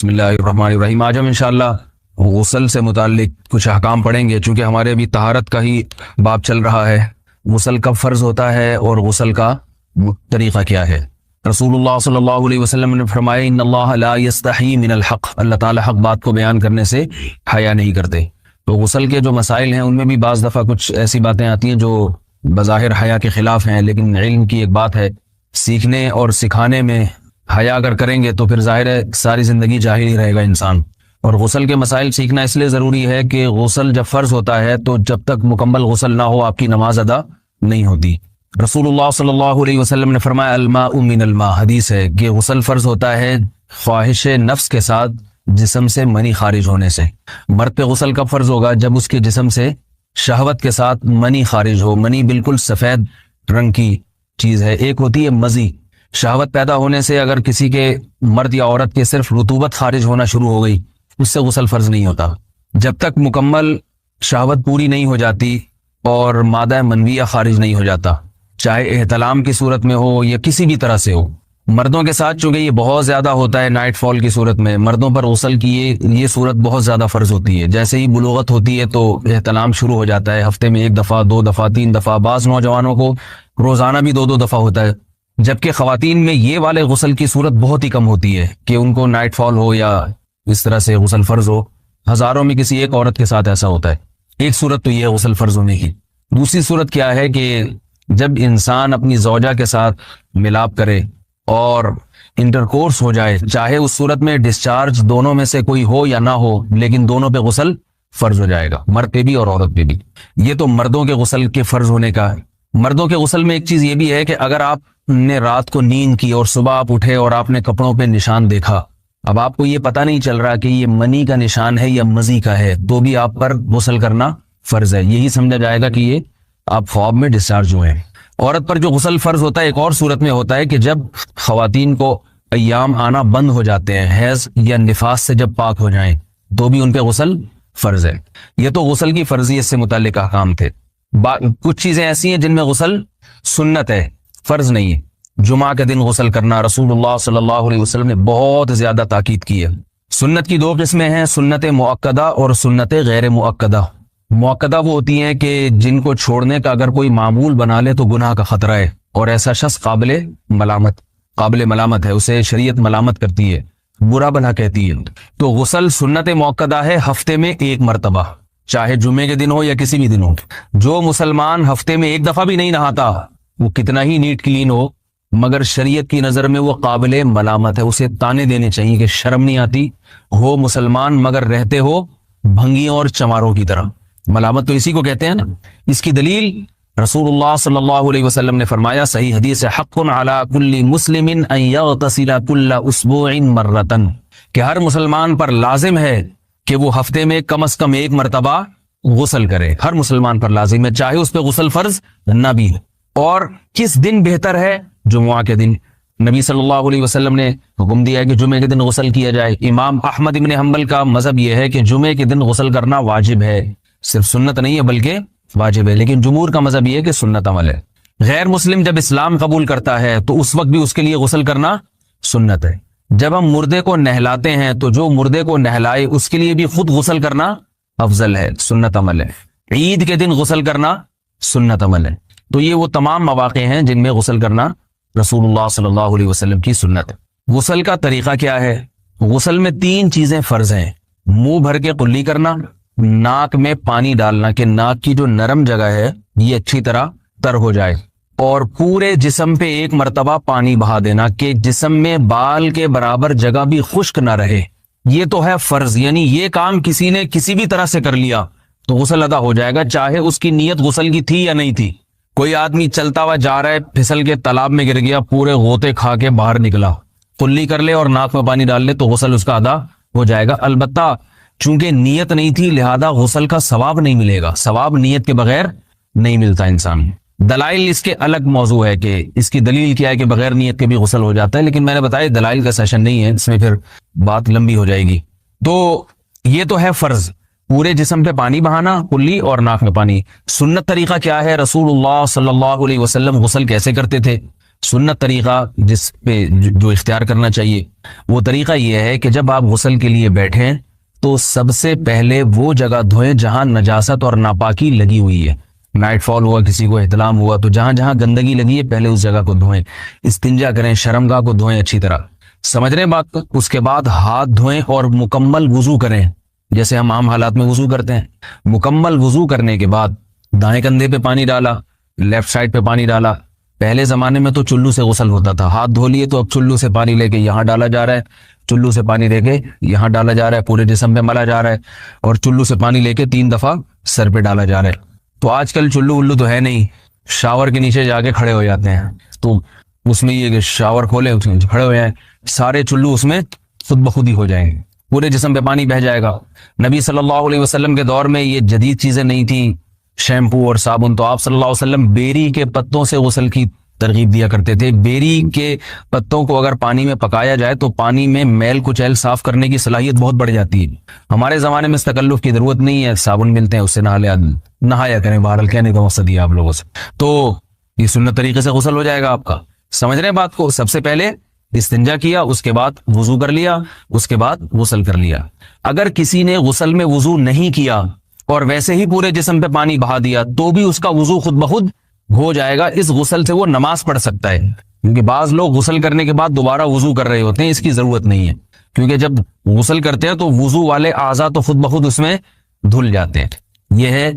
بسم اللہ الرحمن الرحیم۔ آج ہم انشاءاللہ غسل سے متعلق کچھ احکام پڑھیں گے، چونکہ ہمارے ابھی طہارت کا ہی باب چل رہا ہے۔ غسل کب فرض ہوتا ہے اور غسل کا طریقہ کیا ہے؟ رسول اللہ صلی اللہ علیہ وسلم نے فرمایا ان اللہ لا یستحی من الحق، اللہ تعالی حق بات کو بیان کرنے سے حیا نہیں کرتے۔ تو غسل کے جو مسائل ہیں ان میں بھی بعض دفعہ کچھ ایسی باتیں آتی ہیں جو بظاہر حیا کے خلاف ہیں، لیکن علم کی ایک بات ہے، سیکھنے اور سکھانے میں حیا اگر کریں گے تو پھر ظاہر ہے ساری زندگی جاہل ہی رہے گا انسان۔ اور غسل کے مسائل سیکھنا اس لیے ضروری ہے کہ غسل جب فرض ہوتا ہے تو جب تک مکمل غسل نہ ہو آپ کی نماز ادا نہیں ہوتی۔ رسول اللہ صلی اللہ علیہ وسلم نے فرمایا الماء من الماء، حدیث ہے کہ غسل فرض ہوتا ہے خواہش نفس کے ساتھ جسم سے منی خارج ہونے سے۔ مرد پہ غسل کب فرض ہوگا؟ جب اس کے جسم سے شہوت کے ساتھ منی خارج ہو۔ منی بالکل سفید رنگ کی چیز ہے، ایک ہوتی ہے مزی۔ شہوت پیدا ہونے سے اگر کسی کے مرد یا عورت کے صرف رطوبت خارج ہونا شروع ہو گئی اس سے غسل فرض نہیں ہوتا۔ جب تک مکمل شہوت پوری نہیں ہو جاتی اور مادہ منویہ خارج نہیں ہو جاتا، چاہے احتلام کی صورت میں ہو یا کسی بھی طرح سے ہو۔ مردوں کے ساتھ چونکہ یہ بہت زیادہ ہوتا ہے، نائٹ فال کی صورت میں مردوں پر غسل کی یہ صورت بہت زیادہ فرض ہوتی ہے۔ جیسے ہی بلوغت ہوتی ہے تو احتلام شروع ہو جاتا ہے، ہفتے میں 1 دفعہ 2 دفعہ 3 دفعہ، بعض نوجوانوں کو روزانہ بھی 2 دفعہ ہوتا ہے، جبکہ خواتین میں یہ والے غسل کی صورت بہت ہی کم ہوتی ہے کہ ان کو نائٹ فال ہو یا اس طرح سے غسل فرض ہو۔ ہزاروں میں کسی ایک عورت کے ساتھ ایسا ہوتا ہے۔ ایک صورت تو یہ ہے غسل فرض ہونے کی۔ دوسری صورت کیا ہے کہ جب انسان اپنی زوجہ کے ساتھ ملاپ کرے اور انٹرکورس ہو جائے، چاہے اس صورت میں ڈسچارج دونوں میں سے کوئی ہو یا نہ ہو، لیکن دونوں پہ غسل فرض ہو جائے گا، مرد پہ بھی اور عورت پہ بھی۔ یہ تو مردوں کے غسل کے فرض ہونے کا ہے۔ مردوں کے غسل میں ایک چیز یہ بھی ہے کہ اگر آپ نے رات کو نیند کی اور صبح آپ اٹھے اور آپ نے کپڑوں پہ نشان دیکھا، اب آپ کو یہ پتہ نہیں چل رہا کہ یہ منی کا نشان ہے یا مزی کا ہے، تو بھی آپ پر غسل کرنا فرض ہے۔ یہی سمجھا جائے گا کہ یہ آپ خواب میں ڈسچارج ہوئے ہیں۔ عورت پر جو غسل فرض ہوتا ہے ایک اور صورت میں ہوتا ہے کہ جب خواتین کو ایام آنا بند ہو جاتے ہیں، حیض یا نفاس سے جب پاک ہو جائیں تو بھی ان پہ غسل فرض ہے۔ یہ تو غسل کی فرضیت سے متعلق احکام تھے۔ کچھ چیزیں ایسی ہیں جن میں غسل سنت ہے، فرض نہیں ہے۔ جمعہ کے دن غسل کرنا رسول اللہ صلی اللہ علیہ وسلم نے بہت زیادہ تاکید کی ہے۔ سنت کی 2 قسمیں ہیں، سنت مؤکدہ اور سنت غیر مؤکدہ۔ مؤکدہ وہ ہوتی ہیں کہ جن کو چھوڑنے کا اگر کوئی معمول بنا لے تو گناہ کا خطرہ ہے اور ایسا شخص قابل ملامت ہے، اسے شریعت ملامت کرتی ہے، برا بھلا کہتی ہے۔ تو غسل سنت مؤکدہ ہے، ہفتے میں 1 مرتبہ، چاہے جمعے کے دن ہو یا کسی بھی دن ہو۔ جو مسلمان ہفتے میں 1 دفعہ بھی نہیں نہاتا، وہ کتنا ہی نیٹ کلین ہو، مگر شریعت کی نظر میں وہ قابل ملامت ہے، اسے تانے دینے چاہیے کہ شرم نہیں آتی ہو مسلمان مگر رہتے ہو بھنگیوں اور چماروں کی طرح۔ ملامت تو اسی کو کہتے ہیں نا۔ اس کی دلیل رسول اللہ صلی اللہ علیہ وسلم نے فرمایا، صحیح حدیث ہے، حق علی کل مسلم ان یغتسل کل اسبوع مرۃ، کہ ہر مسلمان پر لازم ہے کہ وہ ہفتے میں کم از کم 1 مرتبہ غسل کرے۔ ہر مسلمان پر لازم ہے، چاہے اس پہ غسل فرض نہ بھی ہے۔ اور کس دن بہتر ہے؟ جمعہ کے دن۔ نبی صلی اللہ علیہ وسلم نے حکم دیا ہے کہ جمعے کے دن غسل کیا جائے۔ امام احمد ابن حنبل کا مذہب یہ ہے کہ جمعے کے دن غسل کرنا واجب ہے، صرف سنت نہیں ہے بلکہ واجب ہے، لیکن جمہور کا مذہب یہ ہے کہ سنت عمل ہے۔ غیر مسلم جب اسلام قبول کرتا ہے تو اس وقت بھی اس کے لیے غسل کرنا سنت ہے۔ جب ہم مردے کو نہلاتے ہیں تو جو مردے کو نہلائے اس کے لیے بھی خود غسل کرنا افضل ہے، سنت عمل ہے۔ عید کے دن غسل کرنا سنت عمل ہے۔ تو یہ وہ تمام مواقع ہیں جن میں غسل کرنا رسول اللہ صلی اللہ علیہ وسلم کی سنت ہے۔ غسل کا طریقہ کیا ہے؟ غسل میں 3 چیزیں فرض ہیں، منہ بھر کے قلی کرنا، ناک میں پانی ڈالنا کہ ناک کی جو نرم جگہ ہے یہ اچھی طرح تر ہو جائے، اور پورے جسم پہ 1 مرتبہ پانی بہا دینا کہ جسم میں بال کے برابر جگہ بھی خشک نہ رہے۔ یہ تو ہے فرض، یعنی یہ کام کسی نے کسی بھی طرح سے کر لیا تو غسل ادا ہو جائے گا، چاہے اس کی نیت غسل کی تھی یا نہیں تھی۔ کوئی آدمی چلتا ہوا جا رہا ہے، پھسل کے تالاب میں گر گیا، پورے غوطے کھا کے باہر نکلا، قلی کر لے اور ناک میں پانی ڈال لے تو غسل اس کا ادا ہو جائے گا۔ البتہ چونکہ نیت نہیں تھی لہذا غسل کا ثواب نہیں ملے گا، ثواب نیت کے بغیر نہیں ملتا انسان۔ دلائل اس کے الگ موضوع ہے کہ اس کی دلیل کیا ہے کہ بغیر نیت کے بھی غسل ہو جاتا ہے، لیکن میں نے بتایا دلائل کا سیشن نہیں ہے، اس میں پھر بات لمبی ہو جائے گی۔ تو یہ تو ہے فرض، پورے جسم پہ پانی بہانا، کلی اور ناک میں پانی۔ سنت طریقہ کیا ہے؟ رسول اللہ صلی اللہ علیہ وسلم غسل کیسے کرتے تھے؟ سنت طریقہ جس پہ جو اختیار کرنا چاہیے وہ طریقہ یہ ہے کہ جب آپ غسل کے لیے بیٹھیں تو سب سے پہلے وہ جگہ دھوئیں جہاں نجاست اور ناپاکی لگی ہوئی ہے. نائٹ فال ہوا, کسی کو احتلام ہوا, تو جہاں جہاں گندگی لگی ہے پہلے اس جگہ کو دھوئیں. استنجا کریں, شرمگاہ کو دھوئیں اچھی طرح. سمجھ رہے ہیں بات کو؟ اس کے بعد ہاتھ دھوئیں اور مکمل وضو کریں جیسے ہم عام حالات میں وضو کرتے ہیں. مکمل وضو کرنے کے بعد دائیں کندھے پہ پانی ڈالا, لیفٹ سائڈ پہ پانی ڈالا. پہلے زمانے میں تو چلو سے غسل ہوتا تھا, ہاتھ دھو لیے تو اب چلو سے پانی لے کے یہاں ڈالا جا رہا ہے, چلو سے پانی لے کے یہاں ڈالا جا رہا ہے, پورے جسم پہ ملا جا رہا ہے, اور چلو سے پانی لے کے 3 دفعہ سر پہ ڈالا جا رہا ہے. تو آج کل چلو ولو تو ہے نہیں, شاور کے نیچے جا کے کھڑے ہو جاتے ہیں. تو اس میں یہ کہ شاور کھولے اس میں کھڑے ہو جائیں, سارے چلو اس میں خود بخود ہی ہو جائیں گے, پورے جسم پہ پانی بہہ جائے گا. نبی صلی اللہ علیہ وسلم کے دور میں یہ جدید چیزیں نہیں تھیں, شیمپو اور صابن. تو آپ صلی اللہ علیہ وسلم بیری کے پتوں سے غسل کی ترغیب دیا کرتے تھے. بیری کے پتوں کو اگر پانی میں پکایا جائے تو پانی میں میل کچیل صاف کرنے کی صلاحیت بہت بڑھ جاتی ہے. ہمارے زمانے میں اس تکلف کی ضرورت نہیں ہے, صابن ملتے ہیں اس سے نہایا کریں. بہرحال کہنے کا مقصد یہ آپ لوگوں سے, تو یہ سنت طریقے سے غسل ہو جائے گا آپ کا. سمجھ رہے ہیں بات کو؟ سب سے پہلے استنجا کیا, اس کے بعد وضو کر لیا, اس کے بعد غسل کر لیا. اگر کسی نے غسل میں وضو نہیں کیا اور ویسے ہی پورے جسم پہ پانی بہا دیا تو بھی اس کا وضو خود بخود ہو جائے گا. اس غسل سے وہ نماز پڑھ سکتا ہے, کیونکہ بعض لوگ غسل کرنے کے بعد دوبارہ وضو کر رہے ہوتے ہیں. اس کی ضرورت نہیں ہے, کیونکہ جب غسل کرتے ہیں تو وضو والے اعضاء تو خود بخود اس میں دھل جاتے ہیں. یہ ہے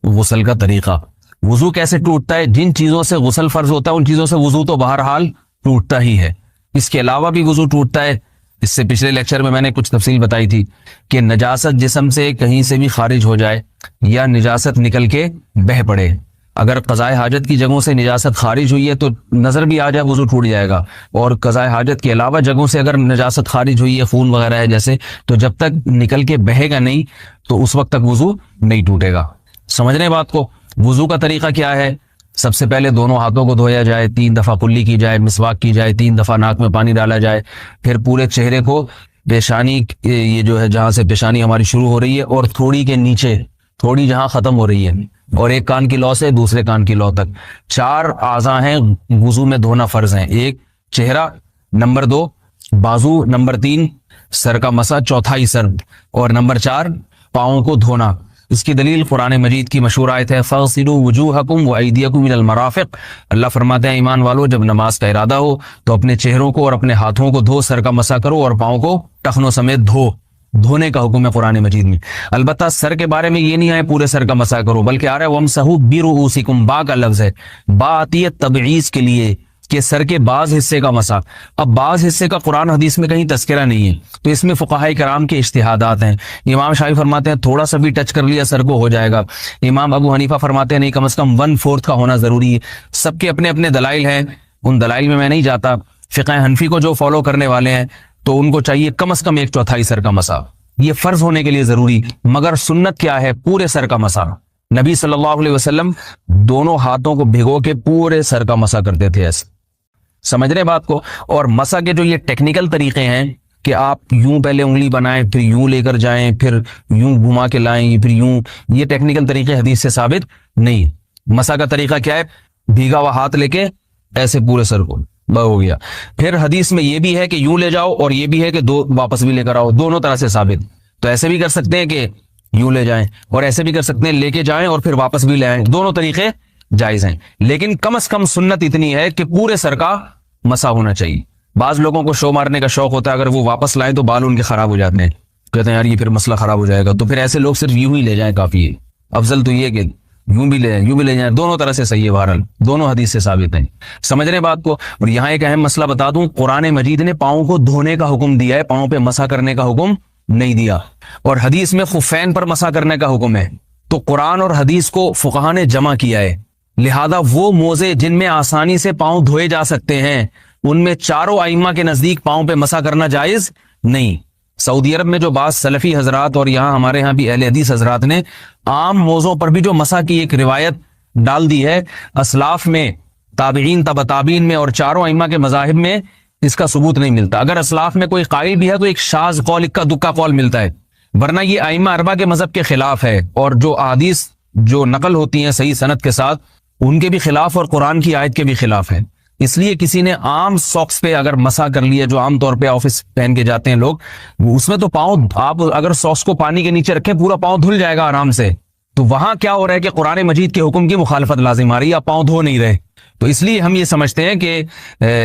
غسل کا طریقہ. وضو کیسے ٹوٹتا ہے؟ جن چیزوں سے غسل فرض ہوتا ہے ان چیزوں سے وضو تو بہرحال ٹوٹتا ہی ہے. اس کے علاوہ بھی وضو ٹوٹتا ہے. اس سے پچھلے لیکچر میں نے کچھ تفصیل بتائی تھی کہ نجاست جسم سے کہیں سے بھی خارج ہو جائے یا نجاست نکل کے بہہ پڑے. اگر قضائے حاجت کی جگہوں سے نجاست خارج ہوئی ہے تو نظر بھی آ جائے وضو ٹوٹ جائے گا, اور قضائے حاجت کے علاوہ جگہوں سے اگر نجاست خارج ہوئی ہے, خون وغیرہ ہے جیسے, تو جب تک نکل کے بہے گا نہیں تو اس وقت تک وضو نہیں ٹوٹے گا. سمجھ رہے ہیں بات کو؟ وضو کا طریقہ کیا ہے؟ سب سے پہلے دونوں ہاتھوں کو دھویا جائے, 3 دفعہ کلی کی جائے, مسواک کی جائے, 3 دفعہ ناک میں پانی ڈالا جائے. پھر پورے چہرے کو, پیشانی یہ جو ہے جہاں سے پیشانی ہماری شروع ہو رہی ہے اور تھوڑی کے نیچے تھوڑی جہاں ختم ہو رہی ہے, اور ایک کان کی لو سے دوسرے کان کی لو تک 4 اعضاء ہیں وضو میں دھونا فرض ہیں. 1 چہرہ, نمبر 2 بازو, نمبر 3 سر کا مسا, چوتھائی سر, اور نمبر 4 پاؤں کو دھونا. اس کی دلیل قرآن مجید کی مشہور آیت ہے فَاغْسِلُوا وُجُوهَكُمْ وَأَيْدِيَكُمْ إِلَى الْمَرَافِقِ. اللہ فرماتے ہیں ایمان والو, جب نماز کا ارادہ ہو تو اپنے چہروں کو اور اپنے ہاتھوں کو دھو, سر کا مسا کرو اور پاؤں کو ٹخنوں سمیت دھو. دھونے کا حکم ہے قرآن مجید میں. البتہ سر کے بارے میں یہ نہیں ہے پورے سر کا مسا کرو, بلکہ آ رہا ہے وَامْسَحُوا بِرُؤُوسِكُمْ. با کا لفظ ہے, با آتی ہے تبعیض کے لیے کہ سر کے بعض حصے کا مسا. اب بعض حصے کا قرآن حدیث میں کہیں تذکرہ نہیں ہے, تو اس میں فقہاء کرام کے اجتہادات ہیں. امام شافعی فرماتے ہیں تھوڑا سا بھی ٹچ کر لیا سر کو ہو جائے گا. امام ابو حنیفہ فرماتے ہیں نہیں, کم از کم 1/4 کا ہونا ضروری ہے. سب کے اپنے اپنے دلائل ہیں, ان دلائل میں نہیں جاتا. فقہ حنفی کو جو فالو کرنے والے ہیں تو ان کو چاہیے کم از کم 1/4 سر کا مسا, یہ فرض ہونے کے لیے ضروری. مگر سنت کیا ہے؟ پورے سر کا مسا. نبی صلی اللہ علیہ وسلم دونوں ہاتھوں کو بھگو کے پورے سر کا مسا کرتے تھے ایسے. سمجھ رہے بات کو؟ اور مسا کے جو یہ ٹیکنیکل طریقے ہیں کہ آپ یوں پہلے انگلی بنائیں, پھر یوں لے کر جائیں, پھر یوں گھما کے لائیں, پھر یوں, یہ ٹیکنیکل طریقے حدیث سے ثابت نہیں. مسا کا طریقہ کیا ہے؟ بھیگا ہوا ہاتھ لے کے ایسے پورے سر کو ہو گیا. پھر حدیث میں یہ بھی ہے کہ یوں لے جاؤ اور یہ بھی ہے کہ دو واپس بھی لے کر آؤ, دونوں طرح سے ثابت. تو ایسے بھی کر سکتے ہیں کہ یوں لے جائیں, اور ایسے بھی کر سکتے ہیں لے کے جائیں اور پھر واپس بھی لے آئیں, دونوں طریقے جائز ہیں. لیکن کم از کم سنت اتنی ہے کہ پورے سر کا مسا ہونا چاہیے. بعض لوگوں کو شو مارنے کا شوق ہوتا ہے, اگر وہ واپس لائیں تو بال ان کے خراب ہو جاتے ہیں, کہتے ہیں یار یہ پھر مسئلہ خراب ہو جائے گا, تو پھر ایسے لوگ صرف یوں ہی لے جائیں کافی ہے. افضل تو یہ کہ یوں بھی لے جائیں, یوں بھی لے جائیں, دونوں طرح سے صحیح ہے. بہرحال دونوں حدیث سے ثابت ہیں. سمجھ رہے بات کو؟ اور یہاں ایک اہم مسئلہ بتا دوں, قرآن مجید نے پاؤں کو دھونے کا حکم دیا ہے, پاؤں پہ مسا کرنے کا حکم نہیں دیا. اور حدیث میں خفین پر مسا کرنے کا حکم ہے. تو قرآن اور حدیث کو فقہا نے جمع کیا ہے, لہذا وہ موزے جن میں آسانی سے پاؤں دھوئے جا سکتے ہیں ان میں چاروں ائمہ کے نزدیک پاؤں پہ مسا کرنا جائز نہیں. سعودی عرب میں جو بعض سلفی حضرات اور یہاں ہمارے ہاں بھی اہل حدیث حضرات نے عام موضوع پر بھی جو مسا کی ایک روایت ڈال دی ہے, اسلاف میں, تابعین, تبع تابعین میں اور چاروں ائمہ کے مذاہب میں اس کا ثبوت نہیں ملتا. اگر اسلاف میں کوئی قائل بھی ہے تو ایک شاذ قول, اکا دکا قول ملتا ہے, ورنہ یہ ائمہ اربعہ کے مذہب کے خلاف ہے. اور جو احادیث جو نقل ہوتی ہیں صحیح سند کے ساتھ ان کے بھی خلاف اور قرآن کی آیت کے بھی خلاف ہے. اس لیے کسی نے عام ساکس پہ اگر مسا کر لیا، جو عام طور پہ آفس پہن کے جاتے ہیں لوگ، اس میں تو پاؤں، آپ اگر ساکس کو پانی کے نیچے رکھیں پورا پاؤں دھل جائے گا آرام سے. تو وہاں کیا ہو رہا ہے کہ قرآن مجید کے حکم کی مخالفت لازم آ رہی ہے، آپ پاؤں دھو نہیں رہے. تو اس لیے ہم یہ سمجھتے ہیں کہ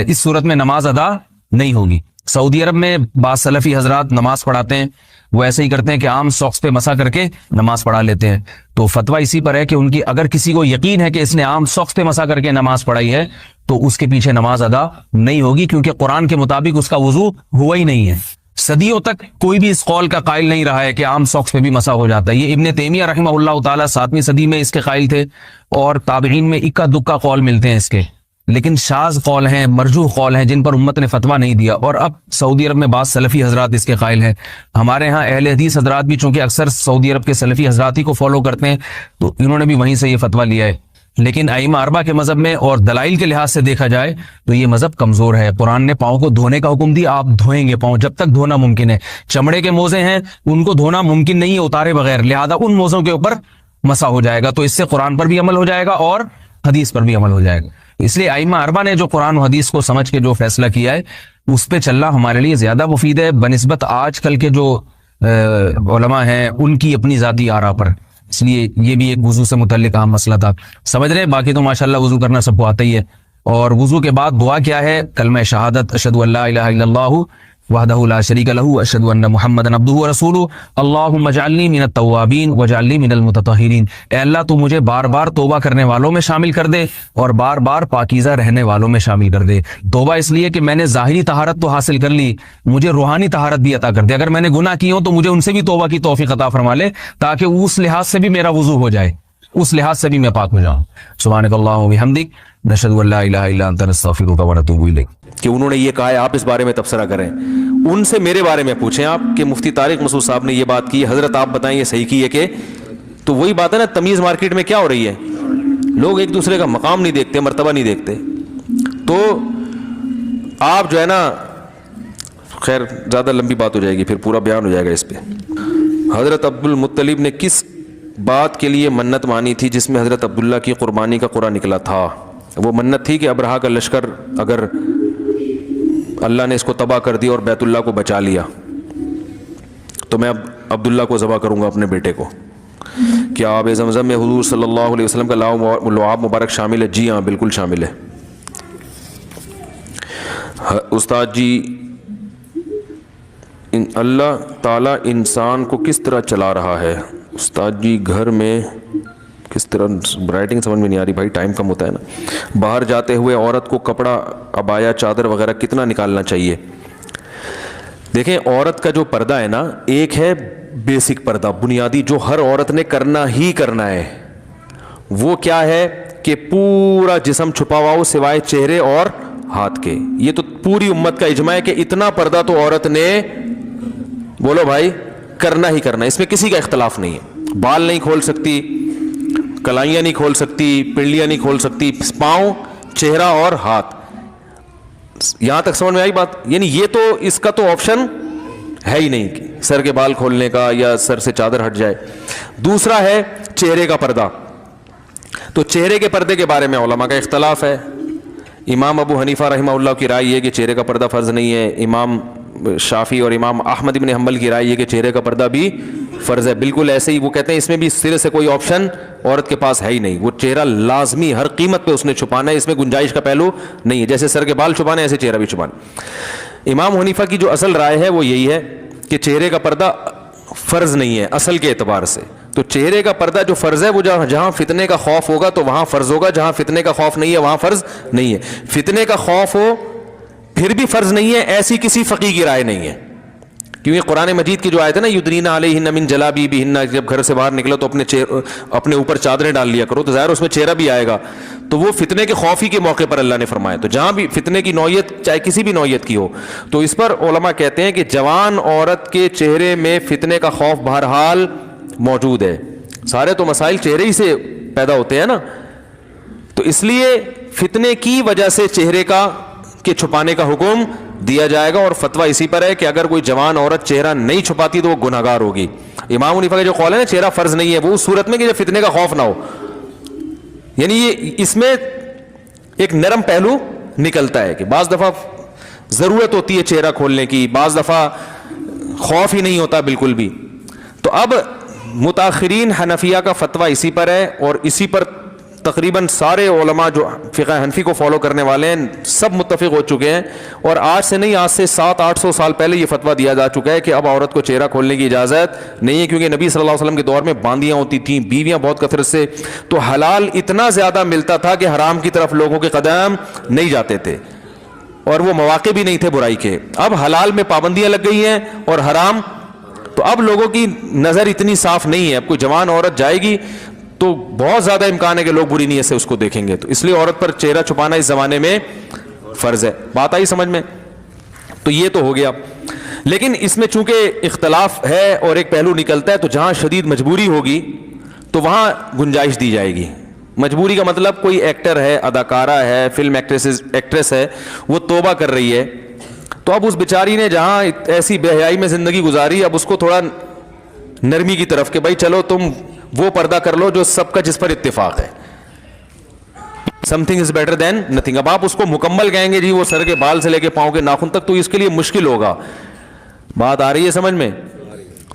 اس صورت میں نماز ادا نہیں ہوگی. سعودی عرب میں بعض سلفی حضرات نماز پڑھاتے ہیں، وہ ایسے ہی کرتے ہیں کہ عام ساکس پہ مسا کر کے نماز پڑھا لیتے ہیں. تو فتویٰ اسی پر ہے کہ ان کی اگر کسی کو یقین ہے کہ اس نے عام ساکس پہ مسا کر کے نماز پڑھائی ہے تو اس کے پیچھے نماز ادا نہیں ہوگی، کیونکہ قرآن کے مطابق اس کا وضو ہوا ہی نہیں ہے. صدیوں تک کوئی بھی اس قول کا قائل نہیں رہا ہے کہ عام ساکس پہ بھی مسا ہو جاتا ہے. یہ ابن تیمیہ رحمہ اللہ تعالیٰ 7ویں صدی میں اس کے قائل تھے، اور تابعین میں اکا دکا قول ملتے ہیں اس کے، لیکن شاذ قول ہیں، مرجوح قول ہیں جن پر امت نے فتویٰ نہیں دیا. اور اب سعودی عرب میں بعض سلفی حضرات اس کے قائل ہیں. ہمارے ہاں اہل حدیث حضرات بھی چونکہ اکثر سعودی عرب کے سلفی حضرات ہی کو فالو کرتے ہیں، تو انہوں نے بھی وہیں سے یہ فتویٰ لیا ہے. لیکن ائمہ اربعہ کے مذہب میں اور دلائل کے لحاظ سے دیکھا جائے تو یہ مذہب کمزور ہے. قرآن نے پاؤں کو دھونے کا حکم دیا، آپ دھوئیں گے پاؤں جب تک دھونا ممکن ہے. چمڑے کے موزے ہیں ان کو دھونا ممکن نہیں ہے اتارے بغیر، لہذا ان موزوں کے اوپر مسا ہو جائے گا. تو اس سے قرآن پر بھی عمل ہو جائے گا اور حدیث پر بھی عمل ہو جائے گا. اس لیے ائمہ اربعہ نے جو قرآن و حدیث کو سمجھ کے جو فیصلہ کیا ہے اس پہ چلنا ہمارے لیے زیادہ مفید ہے بنسبت آج کل کے جو علماء ہیں ان کی اپنی ذاتی آراء پر. اس لیے یہ بھی ایک وضو سے متعلق اہم مسئلہ تھا. سمجھ رہے ہیں؟ باقی تو ماشاءاللہ وضو کرنا سب کو آتا ہی ہے. اور وضو کے بعد دعا کیا ہے؟ کلمہ شہادت، اشہد ان لا الہ الا اللہ وحدہ لا شریک لہ اشہد ان محمدا عبدہ ورسولہ اللہم اجعلنی من التوابین واجعلنی من المتطہرین. اے اللہ تو مجھے بار بار توبہ کرنے والوں میں شامل کر دے اور بار بار پاکیزہ رہنے والوں میں شامل کر دے. توبہ اس لیے کہ میں نے ظاہری طہارت تو حاصل کر لی، مجھے روحانی طہارت بھی عطا کر دے. اگر میں نے گناہ کی ہوں تو مجھے ان سے بھی توبہ کی توفیق عطا فرما لے، تاکہ اس لحاظ سے بھی میرا وضو ہو جائے، اس لحاظ سے بھی میں پاک ہو جاؤں. سبحانک اللہم وبحمدک نشہد ان لا الہ الا انت نستغفرک ونتوب الیک. کہ انہوں نے یہ کہا ہے، آپ اس بارے میں تبصرہ کریں. ان سے میرے بارے میں پوچھیں آپ کہ مفتی طارق مسعود صاحب نے یہ بات کی، حضرت آپ بتائیں یہ صحیح کی ہے کہ؟ تو وہی بات ہے نا، تمیز مارکیٹ میں کیا ہو رہی ہے، لوگ ایک دوسرے کا مقام نہیں دیکھتے، مرتبہ نہیں دیکھتے. تو آپ جو ہے نا، خیر زیادہ لمبی بات ہو جائے گی، پھر پورا بیان ہو جائے گا اس پہ. حضرت عبد المطلب نے کس بات کے لیے منت مانی تھی جس میں حضرت عبداللہ کی قربانی کا قرعہ نکلا تھا؟ وہ منت تھی کہ ابرہا کا لشکر اگر اللہ نے اس کو تباہ کر دیا اور بیت اللہ کو بچا لیا تو میں اب عبداللہ کو ذبح کروں گا اپنے بیٹے کو. کیا آب زمزم میں حضور صلی اللہ علیہ وسلم کا لعاب مبارک شامل ہے؟ جی ہاں بالکل شامل ہے. استاد جی، اللہ تعالیٰ انسان کو کس طرح چلا رہا ہے؟ استاد جی گھر میں کس طرح، رائٹنگ سمجھ میں نہیں آ رہی بھائی، ٹائم کم ہوتا ہے نا. باہر جاتے ہوئے عورت کو کپڑا، عبایا، چادر وغیرہ کتنا نکالنا چاہیے؟ دیکھیں عورت کا جو پردہ ہے نا، ایک ہے بیسک پردہ بنیادی جو ہر عورت نے کرنا ہی کرنا ہے. وہ کیا ہے کہ پورا جسم چھپا ہوا ہو سوائے چہرے اور ہاتھ کے. یہ تو پوری امت کا اجماع ہے کہ اتنا پردہ تو عورت نے، بولو بھائی، کرنا ہی کرنا ہے. اس میں کسی کا اختلاف نہیں ہے. بال نہیں کھول سکتی، کلائیاں نہیں کھول سکتی، پنڈلیاں نہیں کھول سکتی، پاؤں، چہرہ اور ہاتھ. یہاں تک سمجھ میں آئی بات؟ یعنی یہ تو اس کا تو آپشن ہے ہی نہیں کہ سر کے بال کھولنے کا یا سر سے چادر ہٹ جائے. دوسرا ہے چہرے کا پردہ. تو چہرے کے پردے کے بارے میں علماء کا اختلاف ہے. امام ابو حنیفہ رحمہ اللہ کی رائے یہ کہ چہرے کا پردہ فرض نہیں ہے. امام شافعی اور امام احمد بن حنبل کی رائے یہ کہ چہرے کا پردہ بھی فرض ہے. بالکل ایسے ہی وہ کہتے ہیں اس میں بھی سرے سے کوئی آپشن عورت کے پاس ہے ہی نہیں. وہ چہرہ لازمی ہر قیمت پہ اس نے چھپانا ہے، اس میں گنجائش کا پہلو نہیں ہے. جیسے سر کے بال چھپانے ایسے چہرہ بھی چھپانا. امام حنیفہ کی جو اصل رائے ہے وہ یہی ہے کہ چہرے کا پردہ فرض نہیں ہے اصل کے اعتبار سے. تو چہرے کا پردہ جو فرض ہے وہ جہاں فتنے کا خوف ہوگا تو وہاں فرض ہوگا، جہاں فتنے کا خوف نہیں ہے وہاں فرض نہیں ہے. فتنے کا خوف ہو پھر بھی فرض نہیں ہے، ایسی کسی فقیہ کی رائے نہیں ہے. کیونکہ قرآن مجید کی جو آیت ہے نا، یدنین علیہن من جلابیبہن، جب گھر سے باہر نکلو تو اپنے اوپر چادریں ڈال لیا کرو، تو ظاہر اس میں چہرہ بھی آئے گا. تو وہ فتنے کے خوف ہی کے موقع پر اللہ نے فرمایا. تو جہاں بھی فتنے کی نوعیت چاہے کسی بھی نوعیت کی ہو، تو اس پر علماء کہتے ہیں کہ جوان عورت کے چہرے میں فتنے کا خوف بہرحال موجود ہے. سارے تو مسائل چہرے ہی سے پیدا ہوتے ہیں نا. تو اس لیے فتنے کی وجہ سے چہرے کے چھپانے کا حکم دیا جائے گا. اور فتویٰ اسی پر ہے کہ اگر کوئی جوان عورت چہرہ نہیں چھپاتی تو وہ گنہگار ہوگی. امام حنیفہ کا جو قول ہے نا چہرہ فرض نہیں ہے، وہ اس صورت میں کہ جب فتنے کا خوف نہ ہو. یعنی یہ اس میں ایک نرم پہلو نکلتا ہے کہ بعض دفعہ ضرورت ہوتی ہے چہرہ کھولنے کی, بعض دفعہ خوف ہی نہیں ہوتا بالکل بھی. تو اب متاخرین حنفیہ کا فتویٰ اسی پر ہے, اور اسی پر تقریباً سارے علماء جو فقہ حنفی کو فالو کرنے والے ہیں سب متفق ہو چکے ہیں. اور آج سے نہیں, آج سے 700-800 سال پہلے یہ فتویٰ دیا جا چکا ہے کہ اب عورت کو چہرہ کھولنے کی اجازت نہیں ہے, کیونکہ نبی صلی اللہ علیہ وسلم کے دور میں باندیاں ہوتی تھیں, بیویاں بہت کثرت سے, تو حلال اتنا زیادہ ملتا تھا کہ حرام کی طرف لوگوں کے قدم نہیں جاتے تھے, اور وہ مواقع بھی نہیں تھے برائی کے. اب حلال میں پابندیاں لگ گئی ہیں اور حرام, تو اب لوگوں کی نظر اتنی صاف نہیں ہے. اب کوئی جوان عورت جائے گی تو بہت زیادہ امکان ہے کہ لوگ بری نیت سے اس کو دیکھیں گے, تو اس لیے عورت پر چہرہ چھپانا اس زمانے میں فرض ہے. بات آئی سمجھ میں؟ تو یہ تو ہو گیا. لیکن اس میں چونکہ اختلاف ہے اور ایک پہلو نکلتا ہے, تو جہاں شدید مجبوری ہوگی تو وہاں گنجائش دی جائے گی. مجبوری کا مطلب کوئی ایکٹر ہے, اداکارہ ہے, فلم ایکٹریس ہے, وہ توبہ کر رہی ہے, تو اب اس بیچاری نے جہاں ایسی بے حیائی میں زندگی گزاری, اب اس کو تھوڑا نرمی کی طرف کہ بھائی چلو تم وہ پردہ کر لو جو سب کا جس پر اتفاق ہے. Some thing is better than nothing. اب آپ اس کو مکمل کہیں گے جی وہ سر کے بال سے لے کے پاؤں کے ناخن تک, تو اس کے لیے مشکل ہوگا. بات آ رہی ہے سمجھ میں؟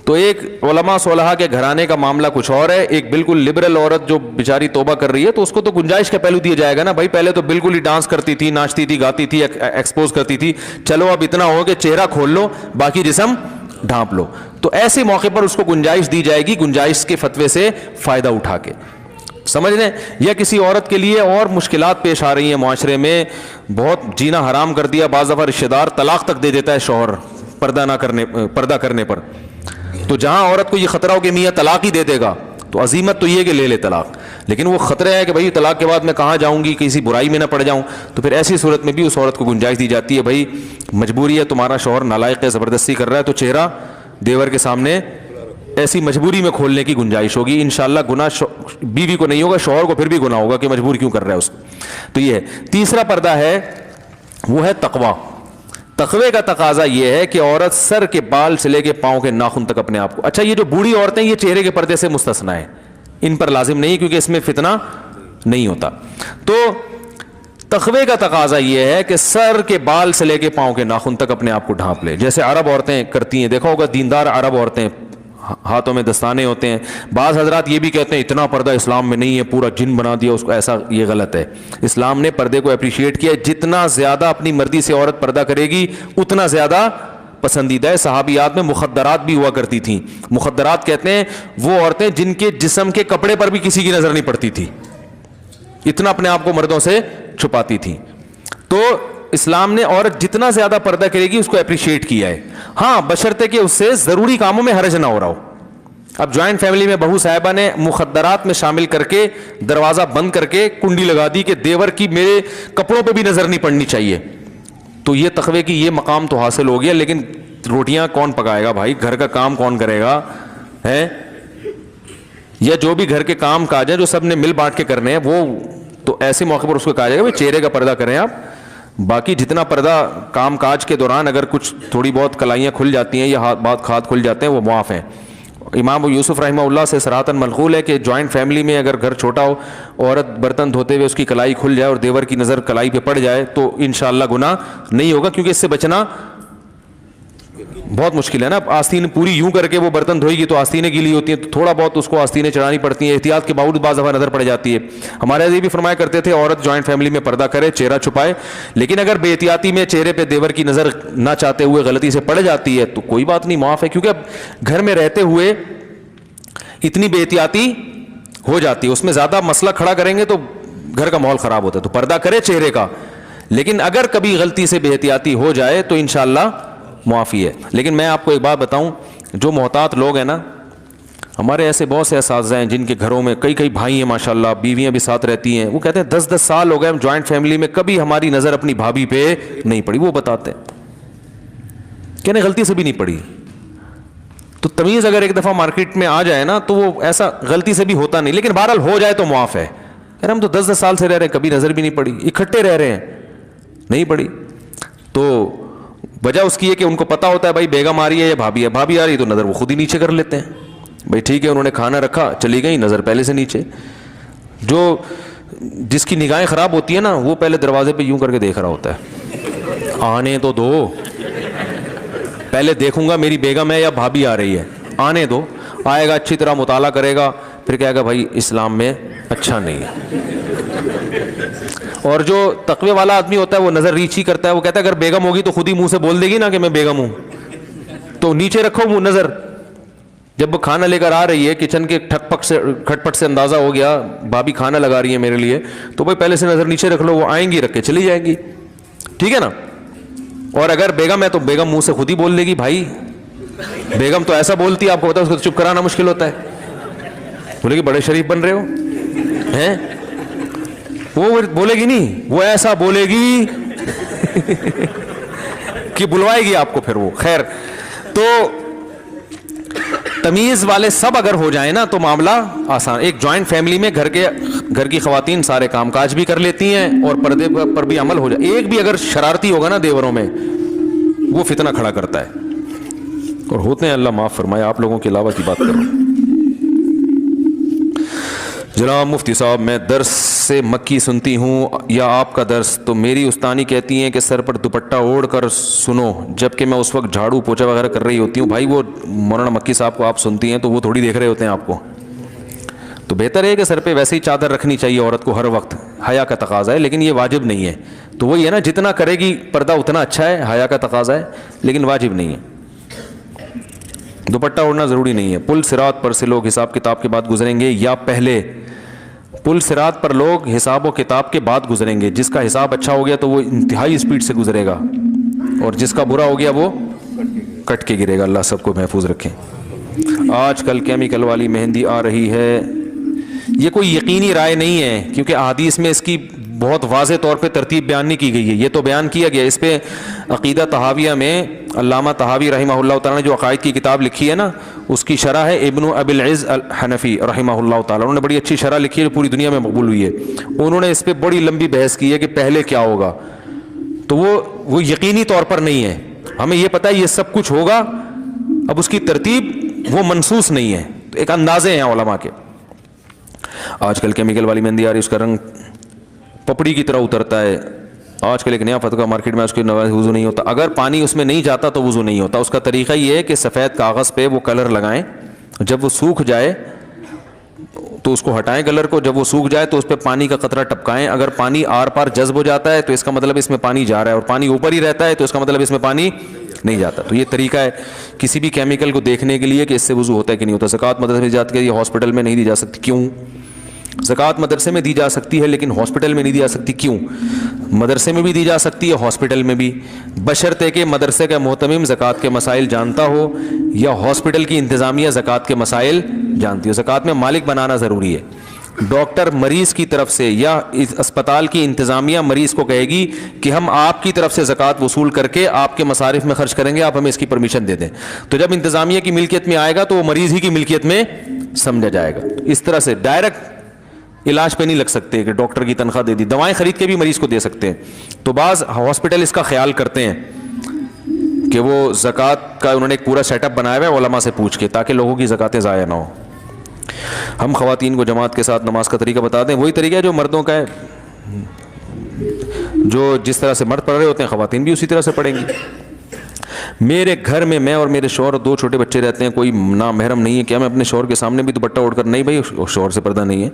تو ایک علماء صلحاء کے گھرانے کا معاملہ کچھ اور ہے, ایک بالکل لبرل عورت جو بیچاری توبہ کر رہی ہے, تو اس کو تو گنجائش کا پہلو دیا جائے گا نا. بھائی پہلے تو بالکل ہی ڈانس کرتی تھی, ناچتی تھی, گاتی تھی, ایکسپوز کرتی تھی, چلو اب اتنا ہو کہ چہرہ کھول لو, باقی جسم ڈھانپ لو. تو ایسے موقع پر اس کو گنجائش دی جائے گی, گنجائش کے فتوے سے فائدہ اٹھا کے. سمجھ رہے ہیں؟ یا کسی عورت کے لیے اور مشکلات پیش آ رہی ہیں معاشرے میں, بہت جینا حرام کر دیا, بعض دفعہ رشتہ دار طلاق تک دے دیتا ہے شوہر پردہ کرنے پر. تو جہاں عورت کو یہ خطرہ ہو کہ میاں طلاق ہی دے دے گا, تو عزیمت تو یہ کہ لے لے طلاق, لیکن وہ خطرہ ہے کہ بھائی طلاق کے بعد میں کہاں جاؤں گی, کسی برائی میں نہ پڑ جاؤں. تو پھر ایسی صورت میں بھی اس عورت کو گنجائش دی جاتی ہے, بھائی مجبوری ہے, تمہارا شوہر نالائق ہے, زبردستی کر رہا ہے, تو چہرہ دیور کے سامنے ایسی مجبوری میں کھولنے کی گنجائش ہوگی. انشاءاللہ گناہ بیوی کو نہیں ہوگا, شوہر کو پھر بھی گناہ ہوگا کہ مجبور کیوں کر رہا ہے اس کو. تو یہ ہے. تیسرا پردہ ہے وہ ہے تقوی. تقوی کا تقاضا یہ ہے کہ عورت سر کے بال سے لے کے پاؤں کے ناخن تک اپنے آپ کو, اچھا یہ جو بوڑھی عورتیں یہ چہرے کے پردے سے مستثنا ہے, ان پر لازم نہیں کیونکہ اس میں فتنہ نہیں ہوتا. تو تقوی کا تقاضا یہ ہے کہ سر کے بال سے لے کے پاؤں کے ناخن تک اپنے آپ کو ڈھانپ لے, جیسے عرب عورتیں کرتی ہیں. دیکھا ہوگا دیندار عرب عورتیں, ہاتھوں میں دستانے ہوتے ہیں. بعض حضرات یہ بھی کہتے ہیں اتنا پردہ اسلام میں نہیں ہے, پورا جن بنا دیا اس کو, ایسا یہ غلط ہے. اسلام نے پردے کو اپریشیٹ کیا ہے, جتنا زیادہ اپنی مرضی سے عورت پردہ کرے گی اتنا زیادہ پسندیدہ ہے. صحابیات میں مخدرات بھی ہوا کرتی تھیں. مخدرات کہتے ہیں وہ عورتیں جن کے جسم کے کپڑے پر بھی کسی کی نظر نہیں پڑتی تھی, اتنا اپنے آپ کو مردوں سے چھپاتی تھی. تو اسلام نے عورت جتنا زیادہ پردہ کرے گی اس کو اپریشیٹ کیا ہے. ہاں بشرطے کہ اس سے ضروری کاموں میں حرج نہ ہو رہا ہو. اب جوائنٹ فیملی میں بہو صاحبہ نے مخدرات میں شامل کر کے دروازہ بند کر کے کنڈی لگا دی کہ دیور کی میرے کپڑوں پہ بھی نظر نہیں پڑنی چاہیے, تو یہ تقوی کی یہ مقام تو حاصل ہو گیا, لیکن روٹیاں کون پکائے گا بھائی, گھر کا کام کون کرے گا ہے, یا جو بھی گھر کے کام کاج ہیں جو سب نے مل بانٹ کے کرنے ہیں, وہ تو ایسے موقع پر اس کو کہا جائے گا چہرے کا پردہ کریں آپ. باقی جتنا پردہ کام کاج کے دوران اگر کچھ تھوڑی بہت کلائیاں کھل جاتی ہیں یا ہاتھ کھل جاتے ہیں وہ معاف ہیں. امام یوسف رحمہ اللہ سے صراحتاً منقول ہے کہ جوائنٹ فیملی میں اگر گھر چھوٹا ہو, عورت برتن دھوتے ہوئے اس کی کلائی کھل جائے اور دیور کی نظر کلائی پہ پڑ جائے تو انشاءاللہ گناہ نہیں ہوگا, کیونکہ اس سے بچنا بہت مشکل ہے نا. آستین پوری یوں کر کے وہ برتن دھوئے گی تو آستینیں گیلی ہوتی ہیں, تو تھوڑا بہت اس کو آستینیں چڑھانی پڑتی ہیں, احتیاط کے باوجود بعض دفعہ نظر پڑ جاتی ہے. ہمارے یہ بھی فرمایا کرتے تھے عورت جوائنٹ فیملی میں پردہ کرے, چہرہ چھپائے, لیکن اگر بے احتیاطی میں چہرے پہ دیور کی نظر نہ چاہتے ہوئے غلطی سے پڑ جاتی ہے تو کوئی بات نہیں, معاف ہے. کیونکہ اب گھر میں رہتے ہوئے اتنی بے احتیاطی ہو جاتی ہے, اس میں زیادہ مسئلہ کھڑا کریں گے تو گھر کا ماحول خراب ہوتا ہے. تو پردہ کرے چہرے کا, لیکن اگر کبھی غلطی سے بے احتیاطی ہو جائے تو انشاءاللہ معافی ہے. لیکن میں آپ کو ایک بات بتاؤں, جو محتاط لوگ ہیں نا, ہمارے ایسے بہت سے اساتذہ ہیں جن کے گھروں میں کئی بھائی ہیں ماشاءاللہ, بیویاں بھی ساتھ رہتی ہیں, وہ کہتے ہیں 10 سال ہو گئے ہم جوائنٹ فیملی میں کبھی ہماری نظر اپنی بھابھی پہ نہیں پڑی. وہ بتاتے ہیں کہنے غلطی سے بھی نہیں پڑی. تو تمیز اگر ایک دفعہ مارکیٹ میں آ جائے نا تو وہ ایسا غلطی سے بھی ہوتا نہیں, لیکن بہرحال ہو جائے تو معاف ہے. یار ہم تو 10 سال سے رہ رہے ہیں, کبھی نظر بھی نہیں پڑی, اکٹھے رہ رہے ہیں, نہیں پڑی. تو وجہ اس کی ہے کہ ان کو پتا ہوتا ہے بھائی بیگم آ رہی ہے یا بھابھی ہے, بھابھی آ رہی ہے تو نظر وہ خود ہی نیچے کر لیتے ہیں. بھائی ٹھیک ہے انہوں نے کھانا رکھا, چلی گئی, نظر پہلے سے نیچے. جو جس کی نگاہیں خراب ہوتی ہیں نا وہ پہلے دروازے پہ یوں کر کے دیکھ رہا ہوتا ہے, آنے تو دو, پہلے دیکھوں گا میری بیگم ہے یا بھابھی آ رہی ہے, آنے دو. آئے گا, اچھی طرح مطالعہ کرے گا, پھر کہے گا بھائی اسلام میں اچھا نہیں ہے. اور جو تقوی والا آدمی ہوتا ہے وہ نظر ریچ ہی کرتا ہے, وہ کہتا ہے اگر بیگم ہوگی تو خود ہی منہ سے بول دے گی نا کہ میں بیگم ہوں, تو نیچے رکھو وہ نظر. جب وہ کھانا لے کر آ رہی ہے کچن کے کھٹ پٹ سے اندازہ ہو گیا بھابھی کھانا لگا رہی ہے میرے لیے, تو بھائی پہلے سے نظر نیچے رکھ لو, وہ آئیں گی رکھ کے چلی جائیں گی, ٹھیک ہے نا. اور اگر بیگم ہے تو بیگم منہ سے خود ہی بول دے گی, بھائی بیگم تو ایسا بولتی ہے, آپ کو پتا ہے اس کو چپ کرانا مشکل ہوتا ہے. بولے گی بڑے شریف بن رہے ہو ہیں, وہ بولے گی نہیں, وہ ایسا بولے گی کہ بلوائے گی آپ کو پھر وہ. خیر, تو تمیز والے سب اگر ہو جائیں نا تو معاملہ آسان. ایک جوائنٹ فیملی میں گھر کی خواتین سارے کام کاج بھی کر لیتی ہیں اور پردے پر بھی عمل ہو جائے. ایک بھی اگر شرارتی ہوگا نا دیوروں میں, وہ فتنہ کھڑا کرتا ہے, اور ہوتے ہیں, اللہ معاف فرمائے, آپ لوگوں کے علاوہ کی بات کر رہا ہوں. جناب مفتی صاحب, میں درس سے مکی سنتی ہوں یا آپ کا درس, تو میری استانی کہتی ہیں کہ سر پر دوپٹہ اوڑھ کر سنو, جبکہ میں اس وقت جھاڑو پوچھا وغیرہ کر رہی ہوتی ہوں. بھائی وہ مولانا مکی صاحب کو آپ سنتی ہیں تو وہ تھوڑی دیکھ رہے ہوتے ہیں آپ کو, تو بہتر ہے کہ سر پہ ویسے ہی چادر رکھنی چاہیے عورت کو ہر وقت, حیا کا تقاضا ہے, لیکن یہ واجب نہیں ہے. تو وہی ہے نا, جتنا کرے گی پردہ اتنا اچھا ہے, حیا کا تقاضا ہے لیکن واجب نہیں ہے. دوپٹہ اوڑھنا ضروری نہیں ہے. پل صراط پر سے لوگ حساب کتاب کے بعد گزریں گے یا پہلے؟ پل صراط پر لوگ حساب و کتاب کے بعد گزریں گے. جس کا حساب اچھا ہو گیا تو وہ انتہائی اسپیڈ سے گزرے گا, اور جس کا برا ہو گیا وہ کٹ کے گرے گا. اللہ سب کو محفوظ رکھیں. آج کل کیمیکل والی مہندی آ رہی ہے, یہ کوئی یقینی رائے نہیں ہے کیونکہ احادیث میں اس کی بہت واضح طور پہ ترتیب بیان نہیں کی گئی ہے. یہ تو بیان کیا گیا, اس پہ عقیدہ طحاویہ میں علامہ طحاوی رحمہ اللہ تعالیٰ نے جو عقائد کی کتاب لکھی ہے نا, اس کی شرح ہے ابن ابی العز الحنفی رحمہ اللہ تعالیٰ. انہوں نے بڑی اچھی شرح لکھی ہے جو پوری دنیا میں مقبول ہوئی ہے. انہوں نے اس پہ بڑی لمبی بحث کی ہے کہ پہلے کیا ہوگا, تو وہ یقینی طور پر نہیں ہے. ہمیں یہ پتہ ہے یہ سب کچھ ہوگا, اب اس کی ترتیب وہ منصوص نہیں ہے, تو ایک اندازے ہیں علماء کے. آج کل کیمیکل والی مہندی آ رہی, اس کا رنگ پپڑی کی طرح اترتا ہے. آج کل ایک نیا فتویٰ مارکیٹ میں, اس کے وضو نہیں ہوتا. اگر پانی اس میں نہیں جاتا تو وضو نہیں ہوتا. اس کا طریقہ یہ ہے کہ سفید کاغذ پہ وہ کلر لگائیں, جب وہ سوکھ جائے تو اس کو ہٹائیں کلر کو, جب وہ سوکھ جائے تو اس پہ پانی کا قطرہ ٹپکائیں. اگر پانی آر پار جذب ہو جاتا ہے تو اس کا مطلب اس میں پانی جا رہا ہے, اور پانی اوپر ہی رہتا ہے تو اس کا مطلب اس میں پانی نہیں جاتا. تو یہ طریقہ ہے کسی بھی کیمیکل کو دیکھنے کے لیے کہ اس سے وضو ہوتا ہے کہ نہیں ہوتا. زکوٰۃ مدرسے میں جاتی ہے, یہ ہاسپٹل میں نہیں دی جا سکتی. کیوں؟ زکوٰۃ مدرسے میں دی جا سکتی ہے لیکن ہاسپٹل میں نہیں دی جا سکتی. کیوں؟ مدرسے میں بھی دی جا سکتی ہے, ہاسپٹل میں بھی, بشرطے کہ مدرسے کا محتمم زکوٰۃ کے مسائل جانتا ہو یا ہاسپٹل کی انتظامیہ زکوٰۃ کے مسائل جانتی ہو. زکوٰۃ میں مالک بنانا ضروری ہے. ڈاکٹر مریض کی طرف سے یا اسپتال کی انتظامیہ مریض کو کہے گی کہ ہم آپ کی طرف سے زکوٰۃ وصول کر کے آپ کے مصارف میں خرچ کریں گے, آپ ہمیں اس کی پرمیشن دے دیں. تو جب انتظامیہ کی ملکیت میں آئے گا تو وہ مریض ہی کی ملکیت میں سمجھا جائے گا. اس طرح سے ڈائریکٹ علاج پہ نہیں لگ سکتے کہ ڈاکٹر کی تنخواہ دے دی, دوائیں خرید کے بھی مریض کو دے سکتے ہیں. تو بعض ہاسپٹل اس کا خیال کرتے ہیں کہ وہ زکوٰۃ کا انہوں نے ایک پورا سیٹ اپ بنایا ہوا ہے علماء سے پوچھ کے, تاکہ لوگوں کی زکوٰۃیں ضائع نہ ہو. ہم خواتین کو جماعت کے ساتھ نماز کا طریقہ بتا دیں. وہی طریقہ ہے جو مردوں کا ہے, جو جس طرح سے مرد پڑھ رہے ہوتے ہیں خواتین بھی اسی طرح سے پڑھیں گی. میرے گھر میں میں اور میرے شوہر اور 2 چھوٹے بچے رہتے ہیں, کوئی نامحرم نہیں ہے, کیا میں اپنے شوہر کے سامنے بھی دوپٹہ اوڑھ کر؟ نہیں بھائی, شوہر سے پردہ نہیں ہے.